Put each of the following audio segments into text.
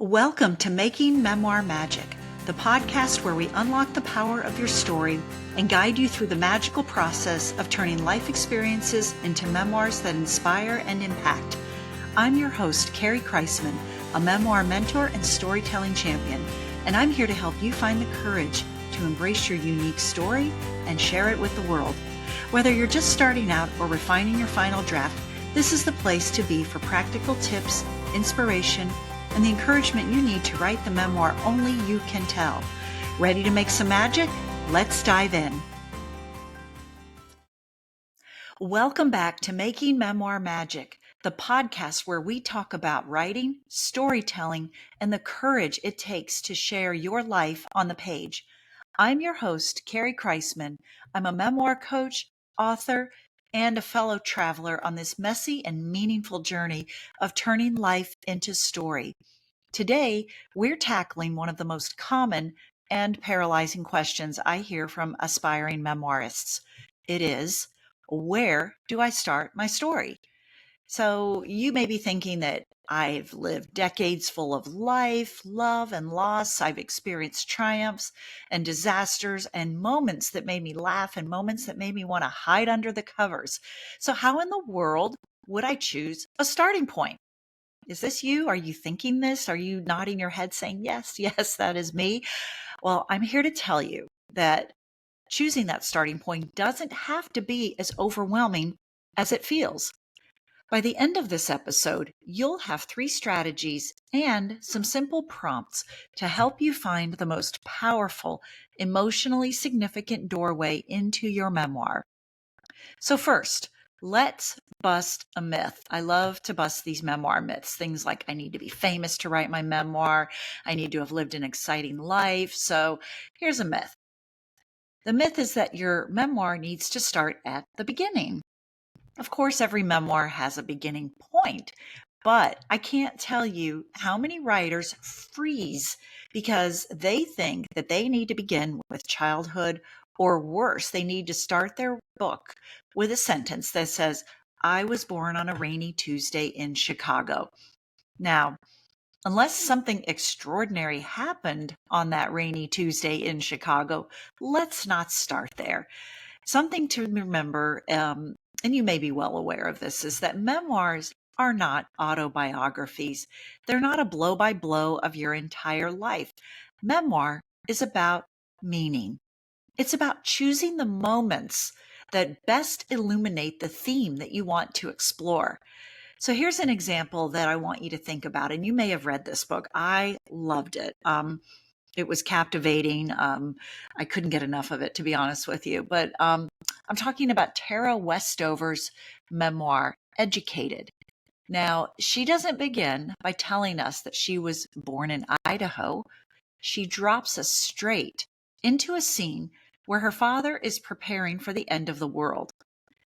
Welcome to Making Memoir Magic, the podcast where we unlock the power of your story and guide you through the magical process of turning life experiences into memoirs that inspire and impact. I'm your host, Kerry Kriseman, a memoir mentor and storytelling champion, and I'm here to help you find the courage to embrace your unique story and share it with the world. Whether you're just starting out or refining your final draft, this is the place to be for practical tips, inspiration, and the encouragement you need to write the memoir only you can tell. Ready to make some magic? Let's dive in. Welcome back to Making Memoir Magic, the podcast where we talk about writing, storytelling, and the courage it takes to share your life on the page. I'm your host, Kerry Kriseman. I'm a memoir coach, author, and a fellow traveler on this messy and meaningful journey of turning life into story. Today, we're tackling one of the most common and paralyzing questions I hear from aspiring memoirists. It is, where do I start my story? So you may be thinking that I've lived decades full of life, love, and loss. I've experienced triumphs and disasters and moments that made me laugh and moments that made me want to hide under the covers. So how in the world would I choose a starting point? Is this you? Are you thinking this? Are you nodding your head saying, yes, yes, that is me? Well, I'm here to tell you that choosing that starting point doesn't have to be as overwhelming as it feels. By the end of this episode, you'll have 3 strategies and some simple prompts to help you find the most powerful, emotionally significant doorway into your memoir. So first, let's bust a myth. I love to bust these memoir myths. Things like I need to be famous to write my memoir. I need to have lived an exciting life. So here's a myth. The myth is that your memoir needs to start at the beginning. Of course, every memoir has a beginning point, but I can't tell you how many writers freeze because they think that they need to begin with childhood, or worse, they need to start their book with a sentence that says, I was born on a rainy Tuesday in Chicago. Now, unless something extraordinary happened on that rainy Tuesday in Chicago, let's not start there. Something to remember, and you may be well aware of this, is that memoirs are not autobiographies. They're not a blow-by-blow of your entire life. Memoir is about meaning. It's about choosing the moments that best illuminate the theme that you want to explore. So here's an example that I want you to think about, and you may have read this book. I loved it. It was captivating. I couldn't get enough of it, to be honest with you. But I'm talking about Tara Westover's memoir, Educated. Now, she doesn't begin by telling us that she was born in Idaho. She drops us straight into a scene where her father is preparing for the end of the world.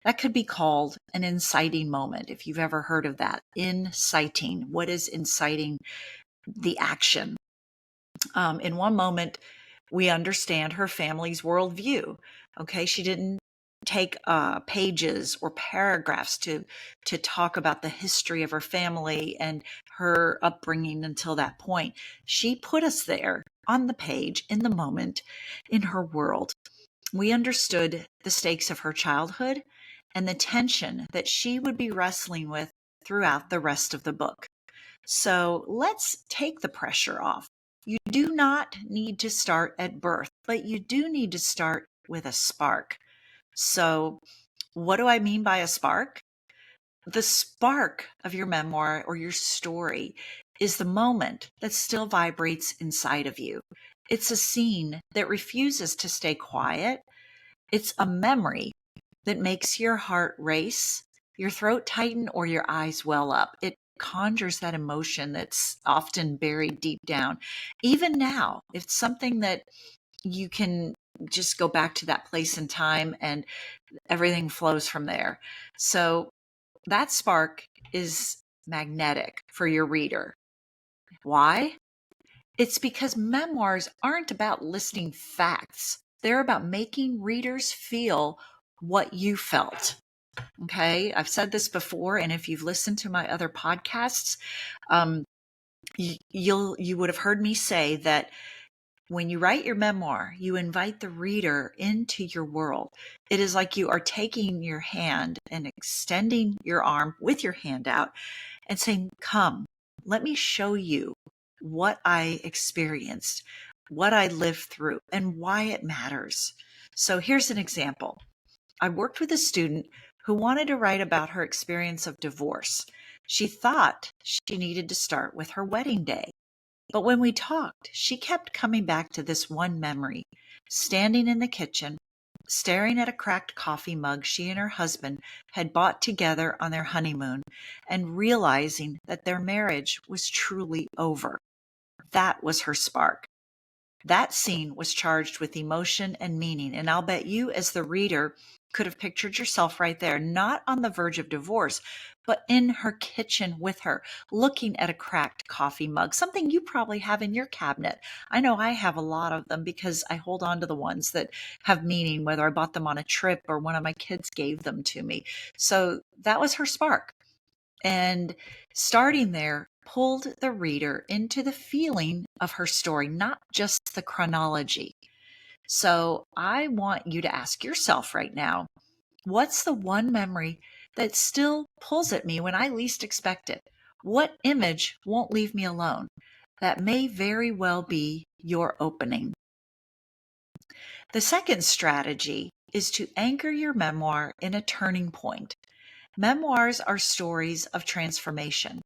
That could be called an inciting moment, if you've ever heard of that. Inciting. What is inciting? The action. In one moment, we understand her family's worldview. Okay, she didn't take pages or paragraphs to talk about the history of her family and her upbringing until that point. She put us there on the page, in the moment, in her world. We understood the stakes of her childhood and the tension that she would be wrestling with throughout the rest of the book. So let's take the pressure off. You do not need to start at birth, but you do need to start with a spark. So what do I mean by a spark? The spark of your memoir or your story is the moment that still vibrates inside of you. It's a scene that refuses to stay quiet. It's a memory that makes your heart race, your throat tighten, or your eyes well up. It conjures that emotion that's often buried deep down. Even now, it's something that you can just go back to that place in time and everything flows from there. So that spark is magnetic for your reader. Why? It's because memoirs aren't about listing facts. They're about making readers feel what you felt. Okay, I've said this before, and if you've listened to my other podcasts, You would have heard me say that when you write your memoir, you invite the reader into your world. It is like you are taking your hand and extending your arm with your hand out and saying, "Come, let me show you what I experienced, what I lived through, and why it matters." So here's an example. I worked with a student who wanted to write about her experience of divorce. She thought she needed to start with her wedding day. But when we talked, she kept coming back to this one memory, standing in the kitchen, staring at a cracked coffee mug she and her husband had bought together on their honeymoon, and realizing that their marriage was truly over. That was her spark. That scene was charged with emotion and meaning, and I'll bet you, as the reader, could have pictured yourself right there, not on the verge of divorce, but in her kitchen with her, looking at a cracked coffee mug, something you probably have in your cabinet. I know I have a lot of them because I hold on to the ones that have meaning, whether I bought them on a trip or one of my kids gave them to me. So that was her spark. And starting there pulled the reader into the feeling of her story, not just the chronology. So I want you to ask yourself right now, what's the one memory that still pulls at me when I least expect it? What image won't leave me alone? That may very well be your opening. The second strategy is to anchor your memoir in a turning point. Memoirs are stories of transformation.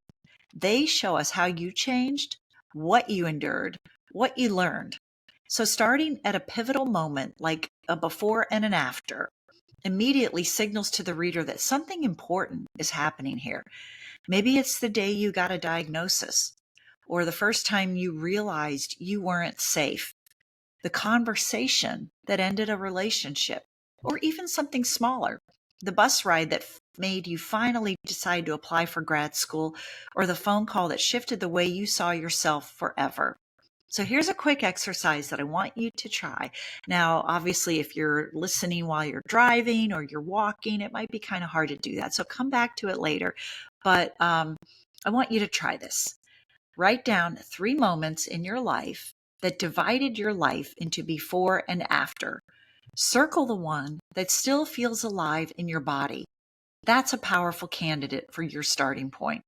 They show us how you changed, what you endured, what you learned. So, starting at a pivotal moment like a before and an after immediately signals to the reader that something important is happening here. Maybe it's the day you got a diagnosis, or the first time you realized you weren't safe, the conversation that ended a relationship, or even something smaller, the bus ride that made you finally decide to apply for grad school, or the phone call that shifted the way you saw yourself forever. So here's a quick exercise that I want you to try. Now, obviously, if you're listening while you're driving or you're walking, it might be kind of hard to do that. So come back to it later. But I want you to try this. Write down 3 moments in your life that divided your life into before and after. Circle the one that still feels alive in your body. That's a powerful candidate for your starting point.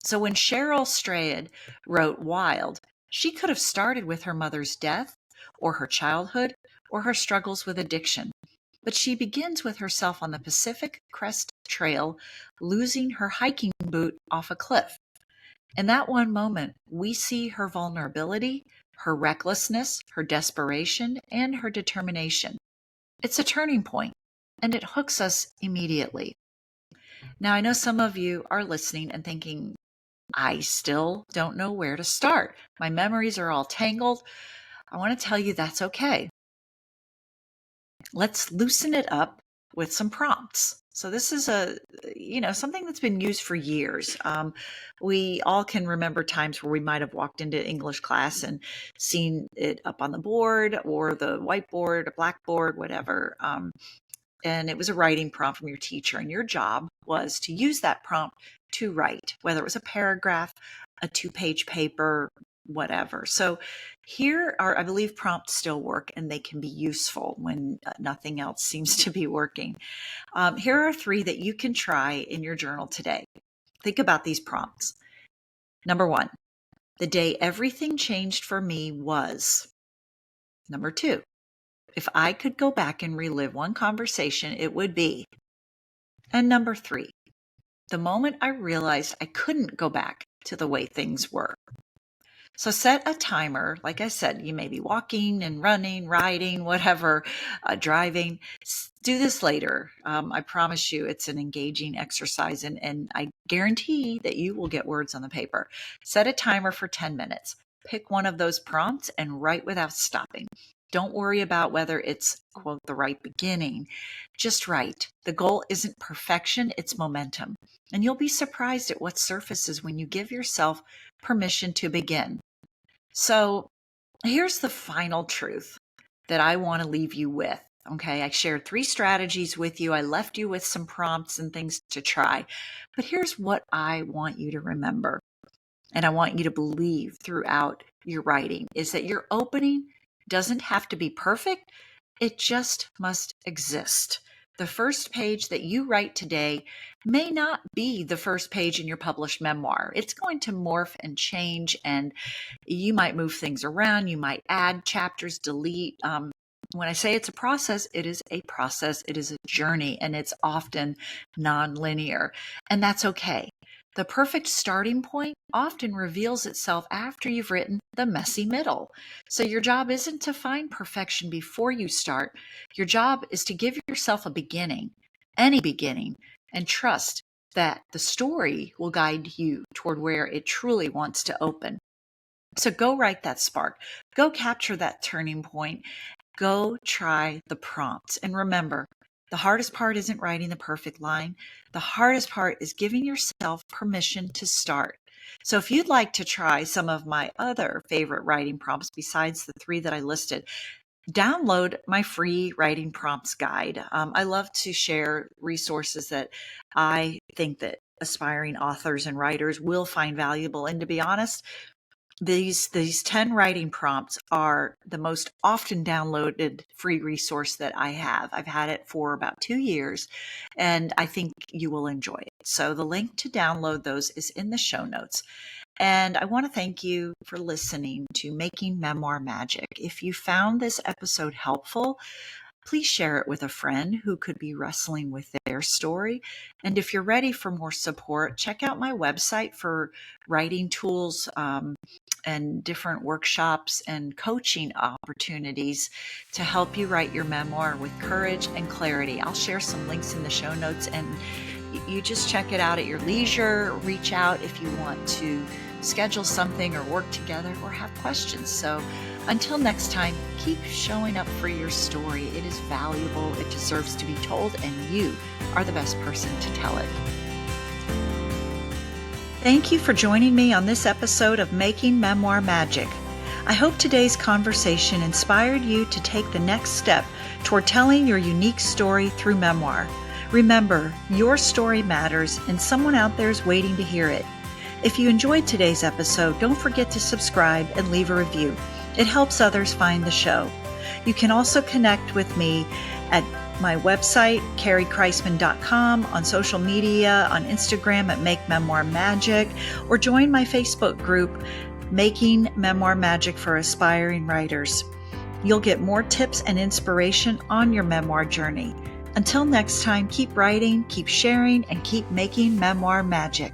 So when Cheryl Strayed wrote Wild, she could have started with her mother's death, or her childhood, or her struggles with addiction. But she begins with herself on the Pacific Crest Trail, losing her hiking boot off a cliff. In that one moment, we see her vulnerability, her recklessness, her desperation, and her determination. It's a turning point, and it hooks us immediately. Now, I know some of you are listening and thinking, I still don't know where to start. My memories are all tangled. I want to tell you that's okay. Let's loosen it up with some prompts. So this is something that's been used for years. We all can remember times where we might have walked into English class and seen it up on the board or the whiteboard, a blackboard, whatever. And it was a writing prompt from your teacher, and your job was to use that prompt to write, whether it was a paragraph, a 2-page paper, whatever. So here are, I believe, prompts still work, and they can be useful when nothing else seems to be working. Here are 3 that you can try in your journal today. Think about these prompts. Number 1, the day everything changed for me was. Number 2, if I could go back and relive one conversation, it would be. And number 3, the moment I realized I couldn't go back to the way things were. So set a timer. Like I said, you may be walking and running, riding, whatever, driving. Do this later. I promise you it's an engaging exercise, and I guarantee that you will get words on the paper. Set a timer for 10 minutes. Pick one of those prompts and write without stopping. Don't worry about whether it's, quote, the right beginning. Just write. The goal isn't perfection, it's momentum. And you'll be surprised at what surfaces when you give yourself permission to begin. So here's the final truth that I want to leave you with. Okay, I shared 3 strategies with you. I left you with some prompts and things to try. But here's what I want you to remember. and I want you to believe throughout your writing, is that your opening doesn't have to be perfect. It just must exist. The first page that you write today may not be the first page in your published memoir. It's going to morph and change, and you might move things around. You might add chapters, delete. When I say it's a process, it is a process. It is a journey, and it's often non-linear, and that's okay. The perfect starting point often reveals itself after you've written the messy middle. So your job isn't to find perfection before you start. Your job is to give yourself a beginning, any beginning, and trust that the story will guide you toward where it truly wants to open. So go write that spark. Go capture that turning point. Go try the prompts. And remember, the hardest part isn't writing the perfect line. The hardest part is giving yourself permission to start. So if you'd like to try some of my other favorite writing prompts besides the 3 that I listed, download my free writing prompts guide. I love to share resources that I think that aspiring authors and writers will find valuable. And to be honest, these 10 writing prompts are the most often downloaded free resource that I have. I've had it for about 2 years, and I think you will enjoy it. So the link to download those is in the show notes. And I want to thank you for listening to Making Memoir Magic. If you found this episode helpful, please share it with a friend who could be wrestling with their story. And if you're ready for more support, check out my website for writing tools and different workshops and coaching opportunities to help you write your memoir with courage and clarity. I'll share some links in the show notes, and you just check it out at your leisure. Reach out if you want to schedule something or work together or have questions. So until next time, keep showing up for your story. It is valuable, it deserves to be told, and you are the best person to tell it. Thank you for joining me on this episode of Making Memoir Magic. I hope today's conversation inspired you to take the next step toward telling your unique story through memoir. Remember, your story matters, and someone out there is waiting to hear it. If you enjoyed today's episode, don't forget to subscribe and leave a review. It helps others find the show. You can also connect with me at my website, kerrykriseman.com, on social media, on Instagram at Make Memoir Magic, or join my Facebook group, Making Memoir Magic for Aspiring Writers. You'll get more tips and inspiration on your memoir journey. Until next time, keep writing, keep sharing, and keep making memoir magic.